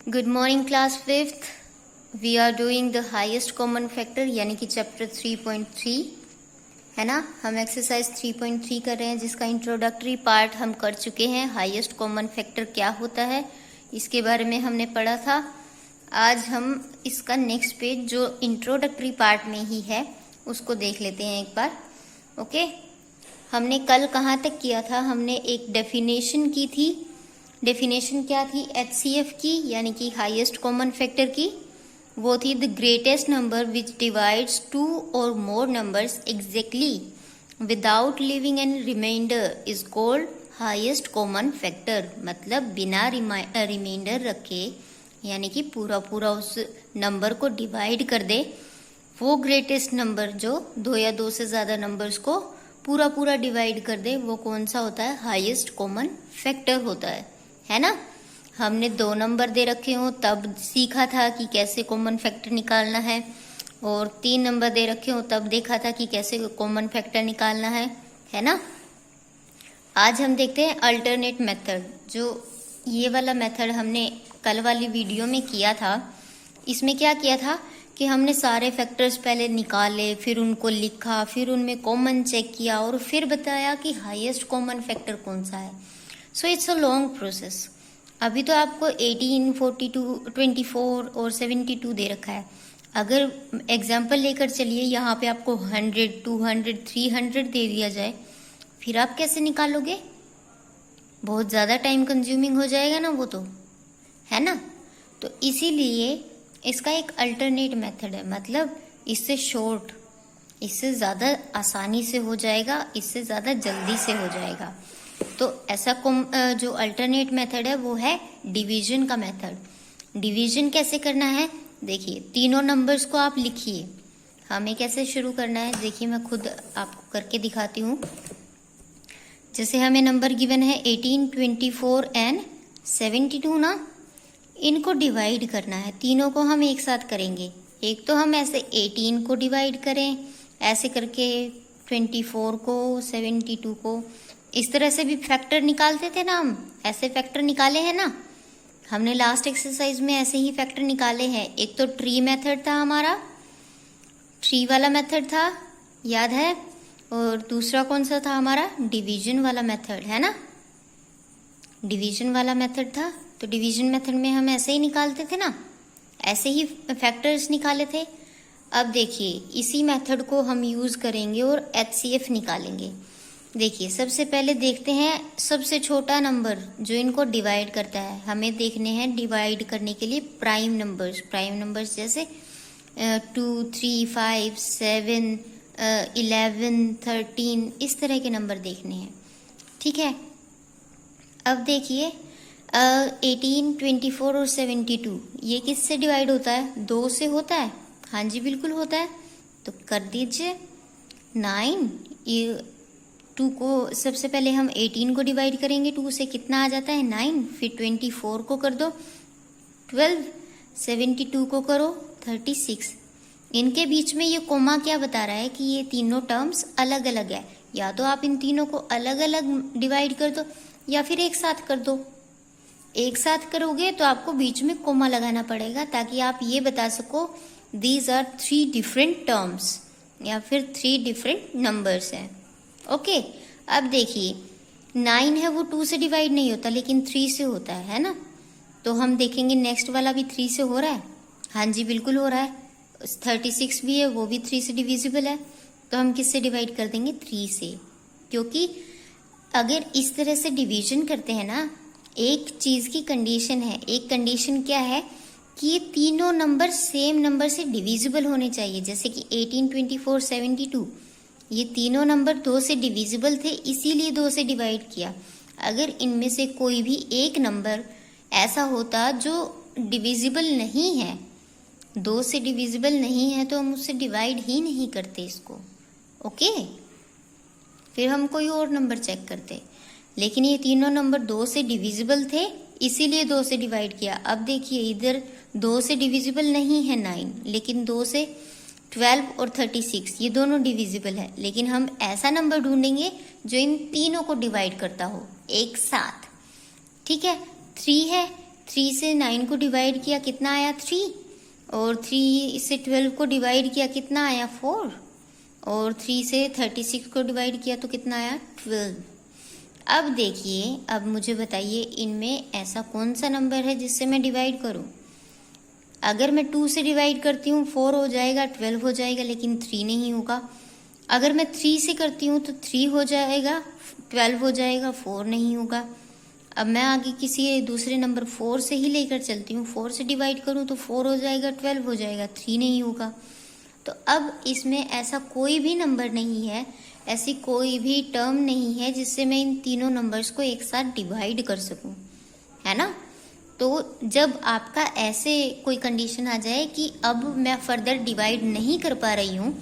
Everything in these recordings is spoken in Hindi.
Good morning class fifth. We are doing the highest common factor यानी कि चैप्टर 3.3 है ना। हम एक्सरसाइज 3.3 कर रहे हैं जिसका इंट्रोडक्टरी पार्ट हम कर चुके हैं। हाईएस्ट कॉमन फैक्टर क्या होता है इसके बारे में हमने पढ़ा था। आज हम इसका नेक्स्ट पेज जो इंट्रोडक्टरी पार्ट में ही है उसको देख लेते हैं एक बार। ओके, हमने कल कहाँ तक किया था? हमने एक डेफिनेशन की थी। डेफिनेशन क्या थी? HCF की यानी कि हाईएस्ट कॉमन फैक्टर की। वो थी the greatest number which divides two और more numbers exactly without leaving an remainder is called highest common factor. मतलब बिना रिमाइंडर रखे यानी कि पूरा पूरा उस नंबर को डिवाइड कर दे, वो ग्रेटेस्ट नंबर जो दो या दो से ज्यादा नंबर्स को पूरा पूरा डिवाइड कर दे, वो कौन सा होता है? हाईएस्ट कॉमन फैक्टर होता है ना। हमने दो नंबर दे रखे हो तब सीखा था कि कैसे कॉमन फैक्टर निकालना है, और तीन नंबर दे रखे हो तब देखा था कि कैसे कॉमन फैक्टर निकालना है ना। आज हम देखते हैं अल्टरनेट मेथड। जो ये वाला मेथड हमने कल वाली वीडियो में किया था, इसमें क्या किया था कि हमने सारे फैक्टर्स पहले निकाले, फिर उनको लिखा, फिर उनमें कॉमन चेक किया और फिर बताया कि हाईएस्ट कॉमन फैक्टर कौन सा है। So it's a long process. अभी तो आपको 18, 42, 24 और 72 दे रखा है। अगर एग्जाम्पल लेकर चलिए, यहाँ पे आपको 100, 200, 300 दे दिया जाए, फिर आप कैसे निकालोगे? बहुत ज़्यादा टाइम कंज्यूमिंग हो जाएगा ना वो तो, है ना। तो इसीलिए इसका एक अल्टरनेट मेथड है, मतलब इससे शॉर्ट, इससे ज़्यादा आसानी से हो जाएगा, इससे ज़्यादा जल्दी से हो जाएगा। तो ऐसा जो अल्टरनेट मेथड है वो है डिवीजन का मेथड। डिवीजन कैसे करना है? देखिए, तीनों नंबर्स को आप लिखिए। हमें कैसे शुरू करना है देखिए, मैं खुद आपको करके दिखाती हूँ। जैसे हमें नंबर गिवन है 18, 24 एंड 72 ना, इनको डिवाइड करना है। तीनों को हम एक साथ करेंगे। एक तो हम ऐसे 18 को डिवाइड करें, ऐसे करके 24 को, 72 को, इस तरह से भी फैक्टर निकालते थे ना हम। ऐसे फैक्टर निकाले हैं ना हमने, लास्ट एक्सरसाइज में ऐसे ही फैक्टर निकाले हैं। एक तो ट्री मेथड था हमारा, ट्री वाला मेथड था, याद है। और दूसरा कौन सा था हमारा? डिवीजन वाला मेथड, है ना। डिवीजन वाला मेथड था। तो डिवीजन मेथड में हम ऐसे ही निकालते थे ना, ऐसे ही फैक्टर्स निकाले थे। अब देखिए, इसी मेथड को हम यूज करेंगे और HCF निकालेंगे। देखिए, सबसे पहले देखते हैं सबसे छोटा नंबर जो इनको डिवाइड करता है। हमें देखने हैं डिवाइड करने के लिए प्राइम नंबर्स। प्राइम नंबर्स जैसे 2, 3, 5, 7, 11, 13, इस तरह के नंबर देखने हैं, ठीक है। अब देखिए 18, 24 और 72 ये किससे डिवाइड होता है? 2 से होता है। हाँ जी, बिल्कुल होता है। तो कर दीजिए 9। ये 2 को सबसे पहले हम 18 को डिवाइड करेंगे, 2 से कितना आ जाता है? 9। फिर 24 को कर दो 12, 72 को करो 36। इनके बीच में ये कोमा क्या बता रहा है कि ये तीनों टर्म्स अलग अलग है। या तो आप इन तीनों को अलग अलग डिवाइड कर दो या फिर एक साथ कर दो। एक साथ करोगे तो आपको बीच में कोमा लगाना पड़ेगा ताकि आप ये बता सको दीज आर 3 डिफरेंट टर्म्स या फिर 3 डिफरेंट नंबर्स हैं। ओके, अब देखिए 9 है वो 2 से डिवाइड नहीं होता लेकिन 3 से होता है ना। तो हम देखेंगे नेक्स्ट वाला भी 3 से हो रहा है। हाँ जी, बिल्कुल हो रहा है। 36 भी है, वो भी 3 से डिविजिबल है। तो हम किससे डिवाइड कर देंगे? 3 से। क्योंकि अगर इस तरह से डिवीजन करते हैं ना, एक चीज की कंडीशन है। एक कंडीशन क्या है कि ये तीनों नंबर सेम नंबर से डिविजिबल होने चाहिए। जैसे कि 18, 24, 72 ये तीनों नंबर 2 से डिविजिबल थे, इसीलिए 2 से डिवाइड किया। अगर इनमें से कोई भी एक नंबर ऐसा होता जो डिविजिबल नहीं है, 2 से डिविजिबल नहीं है, तो हम उससे डिवाइड ही नहीं करते इसको। ओके, फिर हम कोई और नंबर चेक करते। लेकिन ये तीनों नंबर 2 से डिविजिबल थे, इसीलिए 2 से डिवाइड किया। अब देखिए, इधर 2 से डिविजिबल नहीं है 9, लेकिन 2 से 12 और 36 ये दोनों डिविजिबल है। लेकिन हम ऐसा नंबर ढूंढेंगे जो इन तीनों को डिवाइड करता हो एक साथ, ठीक है। 3 है, 3 से 9 को डिवाइड किया कितना आया 3, और 3 से 12 को डिवाइड किया कितना आया 4, और 3 से 36 को डिवाइड किया तो कितना आया 12। अब देखिए, अब मुझे बताइए इनमें ऐसा कौन सा नंबर है जिससे मैं डिवाइड करूं। अगर मैं 2 से डिवाइड करती हूँ 4 हो जाएगा, 12 हो जाएगा, लेकिन 3 नहीं होगा। अगर मैं 3 से करती हूँ तो 3 हो जाएगा, 12 हो जाएगा, 4 नहीं होगा। अब मैं आगे किसी दूसरे नंबर 4 से ही लेकर चलती हूँ, 4 से डिवाइड करूँ तो 4 हो जाएगा, 12 हो जाएगा, 3 नहीं होगा। तो अब इसमें ऐसा कोई भी नंबर नहीं है, ऐसी कोई भी टर्म नहीं है जिससे मैं इन तीनों नंबर्स को एक साथ डिवाइड कर सकूं, है ना। तो जब आपका ऐसे कोई कंडीशन आ जाए कि अब मैं फर्दर डिवाइड नहीं कर पा रही हूँ,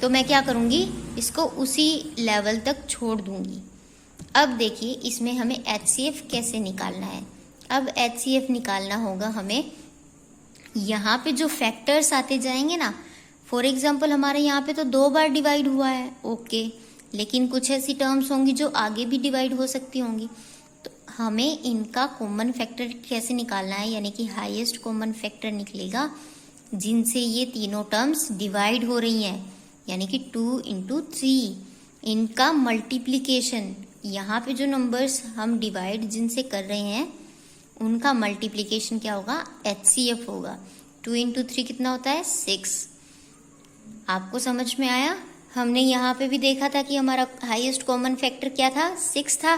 तो मैं क्या करूँगी, इसको उसी लेवल तक छोड़ दूँगी। अब देखिए इसमें हमें HCF कैसे निकालना है। अब HCF निकालना होगा हमें, यहाँ पे जो फैक्टर्स आते जाएंगे ना, फॉर एग्जाम्पल हमारे यहाँ पे तो 2 बार डिवाइड हुआ है, ओके, लेकिन कुछ ऐसी टर्म्स होंगी जो आगे भी डिवाइड हो सकती होंगी। तो हमें इनका कॉमन फैक्टर कैसे निकालना है, यानी कि हाईएस्ट कॉमन फैक्टर निकलेगा जिनसे ये तीनों टर्म्स डिवाइड हो रही हैं, यानी कि 2 × 3 इनका मल्टीप्लीकेशन। यहाँ पे जो नंबर्स हम डिवाइड जिनसे कर रहे हैं उनका मल्टीप्लीकेशन क्या होगा, HCF होगा। 2 × 3 कितना होता है 6। आपको समझ में आया। हमने यहाँ पे भी देखा था कि हमारा हाईएस्ट कॉमन फैक्टर क्या था, 6 था।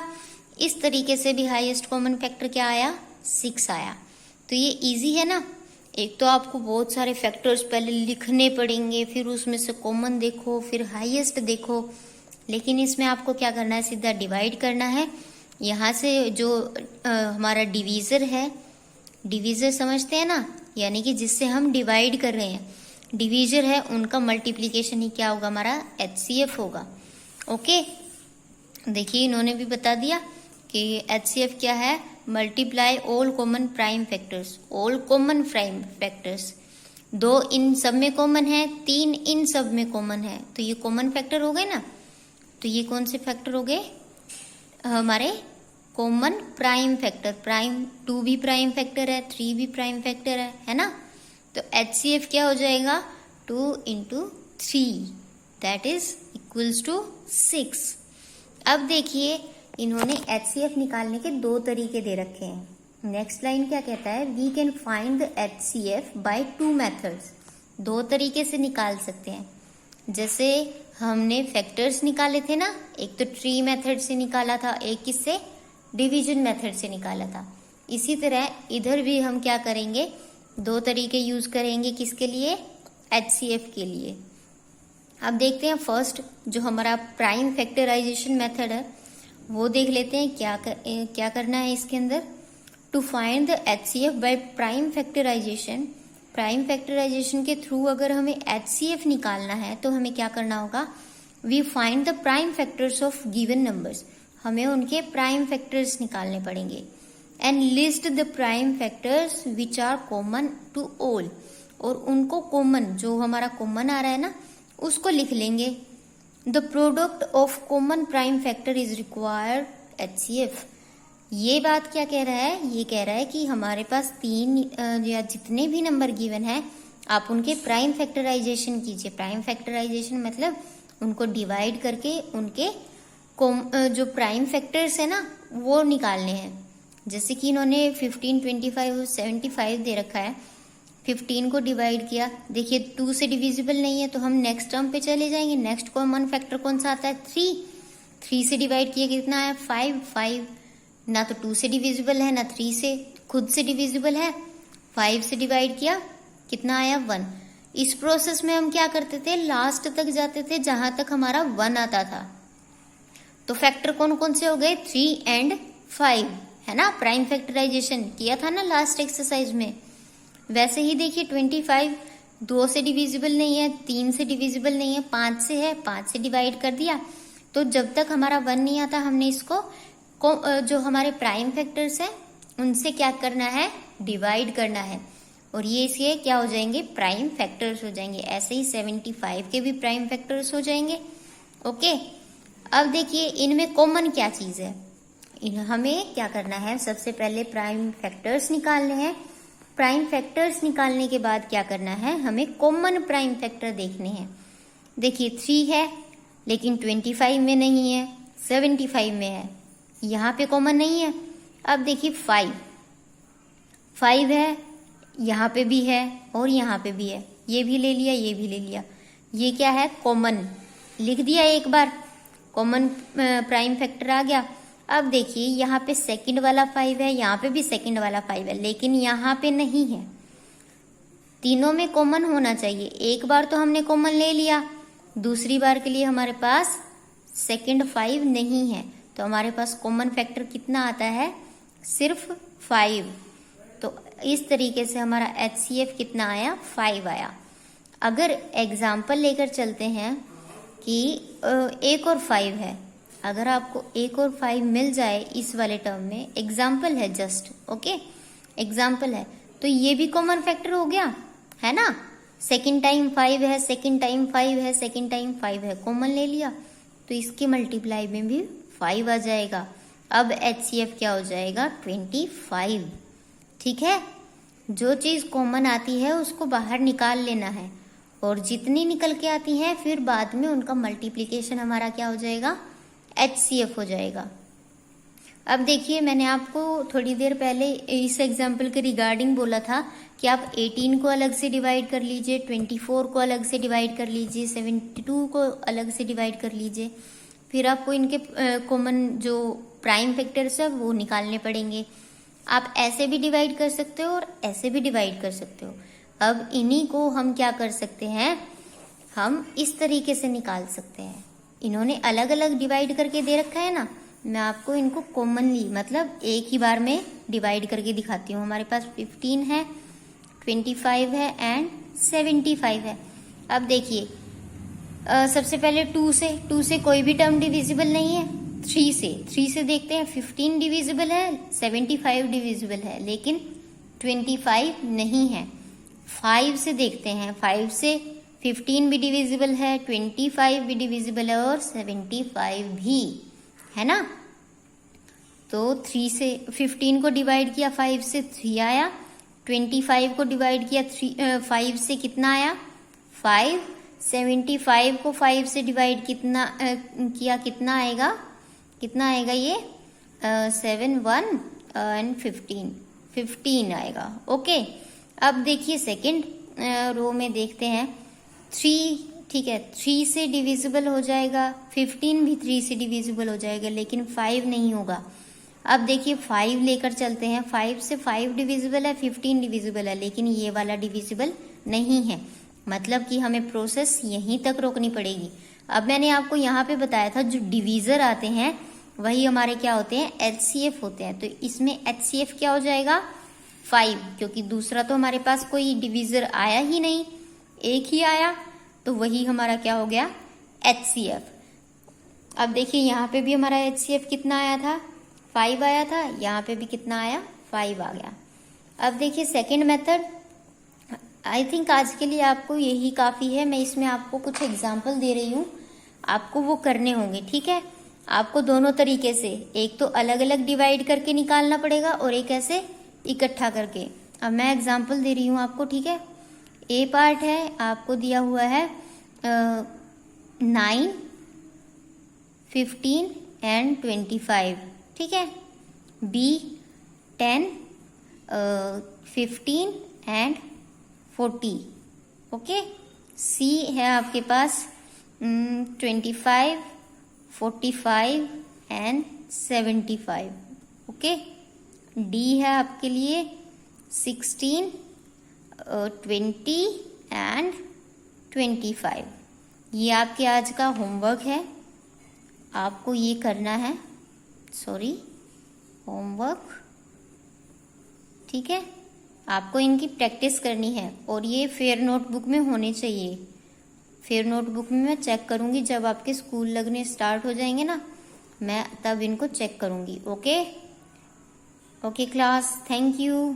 इस तरीके से भी हाईएस्ट कॉमन फैक्टर क्या आया, 6 आया। तो ये इजी है ना। एक तो आपको बहुत सारे फैक्टर्स पहले लिखने पड़ेंगे, फिर उसमें से कॉमन देखो, फिर हाईएस्ट देखो, लेकिन इसमें आपको क्या करना है, सीधा डिवाइड करना है। यहाँ से जो हमारा डिवीज़र है, डिवीज़र समझते हैं ना, यानी कि जिससे हम डिवाइड कर रहे हैं, डिवीज़र है, उनका मल्टीप्लिकेशन ही क्या होगा, हमारा HCF होगा। ओके, देखिए इन्होंने भी बता दिया कि HCF क्या है, multiply all common prime factors. All common prime factors, 2 इन सब में कॉमन है, 3 इन सब में कॉमन है, तो ये कॉमन फैक्टर हो गए ना। तो ये कौन से फैक्टर हो गए, हमारे कॉमन प्राइम फैक्टर। प्राइम 2 भी प्राइम फैक्टर है, 3 भी प्राइम फैक्टर है ना। तो HCF क्या हो जाएगा, 2 × 3 दैट इज इक्वल्स टू 6। अब देखिए इन्होंने HCF निकालने के 2 तरीके दे रखे हैं। नेक्स्ट लाइन क्या कहता है, we can find the HCF by 2 methods. 2 तरीके से निकाल सकते हैं। जैसे हमने फैक्टर्स निकाले थे ना, एक तो ट्री मेथड से निकाला था, एक किससे, डिवीजन मेथड से निकाला था। इसी तरह इधर भी हम क्या करेंगे, 2 तरीके यूज करेंगे, किसके लिए, HCF के लिए। अब देखते हैं फर्स्ट जो हमारा प्राइम फैक्टराइजेशन मेथड है वो देख लेते हैं। क्या करना है इसके अंदर, to find the HCF by prime factorisation. Prime factorisation के थ्रू अगर हमें HCF निकालना है तो हमें क्या करना होगा, we find the prime factors of given numbers. हमें उनके प्राइम फैक्टर्स निकालने पड़ेंगे। And list the prime factors which are common to all. और उनको कॉमन, जो हमारा कॉमन आ रहा है ना, उसको लिख लेंगे। The product of common prime factor is required HCF। ये बात क्या कह रहा है, ये कह रहा है कि हमारे पास 3 या जितने भी नंबर गिवन है, आप उनके प्राइम फैक्टराइजेशन कीजिए। प्राइम फैक्टराइजेशन मतलब उनको डिवाइड करके उनके जो प्राइम फैक्टर्स है ना वो निकालने हैं। जैसे कि इन्होंने 15, 25 और 75 दे रखा है। 15 को डिवाइड किया, देखिए 2 से डिविजिबल नहीं है तो हम नेक्स्ट टर्म पे चले जाएंगे। नेक्स्ट कॉमन फैक्टर कौन सा आता है, 3 से डिवाइड किया कितना आया, 5 ना तो 2 से डिविजिबल है ना 3 से खुद से डिविजिबल है। 5 से डिवाइड किया कितना आया, 1। इस प्रोसेस में हम क्या करते थे, लास्ट तक जाते थे जहां तक हमारा 1 आता था। तो फैक्टर कौन कौन से हो गए, 3 और 5, है ना। प्राइम फैक्टराइजेशन किया था ना लास्ट एक्सरसाइज में। वैसे ही देखिए 25 2 से डिविजिबल नहीं है, 3 से डिविजिबल नहीं है, 5 से है, 5 से डिवाइड कर दिया। तो जब तक हमारा 1 नहीं आता हमने इसको जो हमारे प्राइम फैक्टर्स हैं उनसे क्या करना है, डिवाइड करना है, और ये इसके क्या हो जाएंगे, प्राइम फैक्टर्स हो जाएंगे। ऐसे ही 75 के भी प्राइम फैक्टर्स हो जाएंगे। ओके, अब देखिए इनमें कॉमन क्या चीज है, हमें क्या करना है, सबसे पहले प्राइम फैक्टर्स निकालने हैं। प्राइम फैक्टर्स निकालने के बाद क्या करना है, हमें कॉमन प्राइम फैक्टर देखने हैं। देखिए 3 है लेकिन 25 में नहीं है, 75 में है, यहाँ पे कॉमन नहीं है। अब देखिए 5 है, यहाँ पे भी है और यहाँ पे भी है, ये भी ले लिया, ये भी ले लिया, ये क्या है, कॉमन लिख दिया एक बार, कॉमन प्राइम फैक्टर आ गया। अब देखिए यहाँ पे सेकंड वाला 5 है, यहाँ पे भी सेकंड वाला 5 है, लेकिन यहाँ पे नहीं है। तीनों में कॉमन होना चाहिए। एक बार तो हमने कॉमन ले लिया, दूसरी बार के लिए हमारे पास सेकंड 5 नहीं है, तो हमारे पास कॉमन फैक्टर कितना आता है, सिर्फ 5। तो इस तरीके से हमारा HCF कितना आया, 5 आया। अगर एग्जाम्पल लेकर चलते हैं कि 1 और 5 है, अगर आपको 1 और 5 मिल जाए इस वाले टर्म में, एग्जाम्पल है जस्ट, ओके एग्जाम्पल है, तो ये भी कॉमन फैक्टर हो गया, है ना। सेकंड टाइम 5 है, सेकंड टाइम 5 है, सेकंड टाइम 5 है, कॉमन ले लिया, तो इसकी मल्टीप्लाई में भी 5 आ जाएगा। अब HCF क्या हो जाएगा, 25। ठीक है, जो चीज कॉमन आती है उसको बाहर निकाल लेना है, और जितनी निकल के आती हैं फिर बाद में उनका मल्टीप्लिकेशन हमारा क्या हो जाएगा, HCF हो जाएगा। अब देखिए मैंने आपको थोड़ी देर पहले इस एग्जाम्पल के रिगार्डिंग बोला था कि आप 18 को अलग से डिवाइड कर लीजिए, 24 को अलग से डिवाइड कर लीजिए, 72 को अलग से डिवाइड कर लीजिए, फिर आपको इनके कॉमन जो प्राइम फैक्टर्स है वो निकालने पड़ेंगे। आप ऐसे भी डिवाइड कर सकते हो और ऐसे भी डिवाइड कर सकते हो। अब इन्हीं को हम क्या कर सकते हैं, हम इस तरीके से निकाल सकते हैं। इन्होंने अलग अलग डिवाइड करके दे रखा है ना, मैं आपको इनको कॉमनली मतलब एक ही बार में डिवाइड करके दिखाती हूँ। हमारे पास 15 है, 25 है एंड 75 है। अब देखिए सबसे पहले 2 से कोई भी टर्म डिविजिबल नहीं है। 3 से देखते हैं, 15 डिविजिबल है, 75 डिविजिबल है, लेकिन 25 नहीं है। 5 से देखते हैं, 5 से 15 भी डिविजिबल है, 25 भी डिविजिबल है और 75 भी है ना। तो 3 से 15 को डिवाइड किया 5 से 3 आया, 25 को डिवाइड किया 5 से कितना आया 5, 75 को 5 से डिवाइड किया कितना आएगा ये 7 1 एंड 15 आएगा। ओके, अब देखिए सेकंड रो में देखते हैं 3, ठीक है 3 से डिविजिबल हो जाएगा, 15 भी 3 से डिविजिबल हो जाएगा, लेकिन 5 नहीं होगा। अब देखिए 5 लेकर चलते हैं, 5 से 5 डिविजिबल है, 15 डिविजिबल है, लेकिन ये वाला डिविजिबल नहीं है, मतलब कि हमें प्रोसेस यहीं तक रोकनी पड़ेगी। अब मैंने आपको यहाँ पे बताया था जो डिवीजर आते हैं वही हमारे क्या होते हैं, HCF होते हैं। तो इसमें HCF क्या हो जाएगा 5, क्योंकि दूसरा तो हमारे पास कोई डिवीजर आया ही नहीं, एक ही आया, तो वही हमारा क्या हो गया HCF। अब देखिए यहाँ पे भी हमारा HCF कितना आया था 5 आया था, यहाँ पे भी कितना आया 5 आ गया। अब देखिए सेकंड मेथड, आई थिंक आज के लिए आपको यही काफी है। मैं इसमें आपको कुछ एग्जाम्पल दे रही हूँ, आपको वो करने होंगे, ठीक है। आपको दोनों तरीके से, एक तो अलग अलग डिवाइड करके निकालना पड़ेगा और एक ऐसे इकट्ठा करके। अब मैं एग्जाम्पल दे रही हूँ आपको, ठीक है। ए पार्ट है, आपको दिया हुआ है 9, 15 एंड 25, ठीक है। B 10, 15 and 40, okay. सी है आपके पास 25, 45 एंड 75, ओके। डी है आपके लिए 16, 20 एंड 25। ये आपके आज का होमवर्क है, आपको ये करना है, होमवर्क, ठीक है। आपको इनकी प्रैक्टिस करनी है और ये फेयर नोटबुक में होने चाहिए। फेयर नोटबुक में मैं चेक करूंगी, जब आपके स्कूल लगने स्टार्ट हो जाएंगे ना, मैं तब इनको चेक करूंगी। Okay class, thank you.